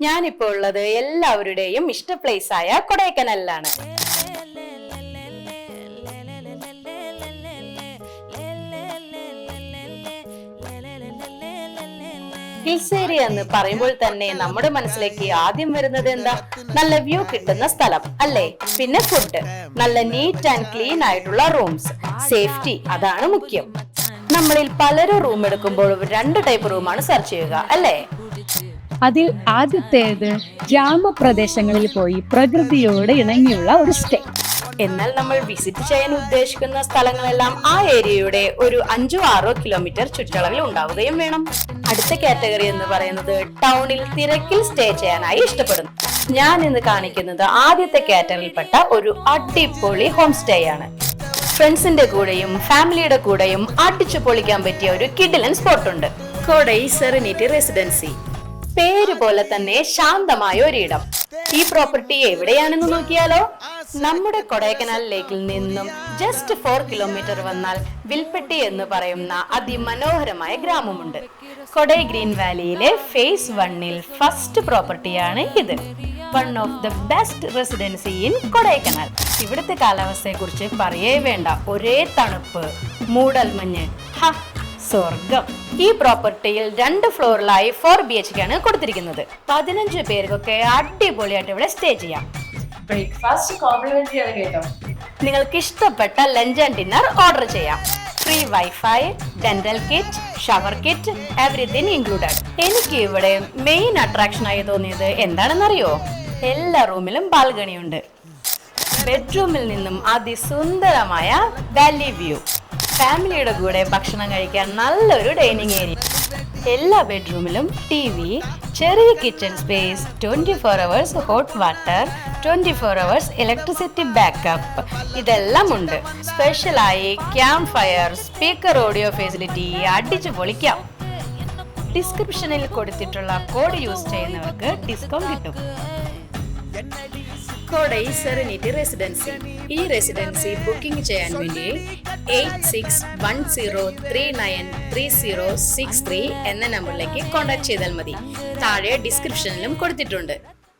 ഞാനിപ്പോ ഉള്ളത് എല്ലാവരുടെയും ഇഷ്ട പ്ലേസ് ആയ കൊടൈക്കനാലിലാണ്. ഹിൽസ് ഏരിയ എന്ന് പറയുമ്പോൾ തന്നെ നമ്മുടെ മനസ്സിലേക്ക് ആദ്യം വരുന്നത് എന്താ? നല്ല വ്യൂ കിട്ടുന്ന സ്ഥലം അല്ലേ? പിന്നെ ഫുഡ്, നല്ല നീറ്റ് ആൻഡ് ക്ലീൻ ആയിട്ടുള്ള റൂംസ്, സേഫ്റ്റി, അതാണ് മുഖ്യം. നമ്മളിൽ പലരും റൂം എടുക്കുമ്പോൾ 2 ടൈപ്പ് റൂമാണ് സെർച്ച് ചെയ്യുക അല്ലേ? അതിൽ ആദ്യത്തേത് ഗ്രാമപ്രദേശങ്ങളിൽ പോയി പ്രകൃതിയോട് ഇണങ്ങിയുള്ള ഒരു സ്റ്റേ. എന്നാൽ നമ്മൾ വിസിറ്റ് ചെയ്യാൻ ഉദ്ദേശിക്കുന്ന സ്ഥലങ്ങളെല്ലാം ആ ഏരിയയുടെ ഒരു 5-6 കിലോമീറ്റർ ചുറ്റളവിൽ ഉണ്ടാവുകയും വേണം. അടുത്ത കാറ്റഗറി എന്ന് പറയുന്നത് ടൗണിൽ തിരക്കിൽ സ്റ്റേ ചെയ്യാനായി ഇഷ്ടപ്പെടുന്നു. ഞാൻ ഇന്ന് കാണിക്കുന്നത് ആദ്യത്തെ കാറ്റഗറിയിൽപ്പെട്ട ഒരു അടിപൊളി ഹോം സ്റ്റേ ആണ്. ഫ്രണ്ട്സിന്റെ കൂടെയും ഫാമിലിയുടെ കൂടെയും അടിച്ചു പൊളിക്കാൻ പറ്റിയ ഒരു കിഡിലൻ സ്പോട്ട് ഉണ്ട്. കോടൈ സെറനിറ്റി റെസിഡൻസി. പേര് പോലെ തന്നെ ശാന്തമായ ഒരിടം. ഈ പ്രോപ്പർട്ടി എവിടെയാണെന്ന് നോക്കിയാലോ? നമ്മുടെ കൊടൈക്കനാൽ ലേക്കിൽ നിന്നും ജസ്റ്റ് 4 കിലോമീറ്റർ വന്നാൽ വിൽപ്പെട്ടി എന്ന് പറയുന്ന അതിമനോഹരമായ ഗ്രാമമുണ്ട്. കൊടൈ ഗ്രീൻ വാലിയിലെ ഫേസ് 1-ൽ ഫസ്റ്റ് പ്രോപ്പർട്ടിയാണ് ഇത്. One of the best residency in Kodaikanal. ഇവിടുത്തെ കാലാവസ്ഥയെ കുറിച്ച് പറയേ വേണ്ട. ഒരേ തണുപ്പ്, മൂടൽമഞ്ഞ്, സ്വർഗം. ഈ പ്രോപ്പർട്ടിയിൽ 2 ഫ്ലോറിലായി 4 BHK ആണ് കൊടുത്തിരിക്കുന്നത്. 15 പേർക്കൊക്കെ അടിപൊളിയായിട്ട് ഇവിടെ സ്റ്റേ ചെയ്യാം. ബ്രേക്ക്ഫാസ്റ്റ് കോംപ്ലിമെന്ററി ആണ് കേട്ടോ. നിങ്ങൾക്ക് ഇഷ്ടപ്പെട്ട ലഞ്ച് ആൻഡ് ഡിന്നർ ഓർഡർ ചെയ്യാം. Free wifi, dental kit, shower kit, everything included. എനിക്ക് ഇവിടെ മെയിൻ അട്രാക്ഷൻ ആയി തോന്നിയത് എന്താണെന്നറിയോ? എല്ലാ റൂമിലും ബാൽക്കണി ഉണ്ട്. ബെഡ്റൂമിൽ നിന്നും അതിസുന്ദരമായ വാലി വ്യൂ. ഫാമിലിയുടെ കൂടെ ഭക്ഷണം കഴിക്കാൻ നല്ലൊരു ഡൈനിങ് ഏരിയ. എല്ലാ ബെഡ്റൂമിലും TV, ചെറിയ kitchen space, 24 hours hot water, 24 hours electricity backup, ഇതെല്ലാം ഉണ്ട്. സ്പെഷ്യലായി camp fire, speaker, audio facility, അടിച്ചു പൊളിക്കാം. ഡിസ്ക്രിപ്ഷനിൽ കൊടുത്തിട്ടുള്ള കോഡ് യൂസ് ചെയ്യുന്നവർക്ക് ഡിസ്കൗണ്ട് കിട്ടും. Kodai serenity residency. ഈ റെസിഡൻസി ബുക്കിംഗ് ചെയ്യാൻ വേണ്ടി 8610393063 എന്ന നമ്പറിലേക്ക് കോൺടാക്ട് ചെയ്താൽ മതി. താഴെ ഡിസ്ക്രിപ്ഷനിലും കൊടുത്തിട്ടുണ്ട്.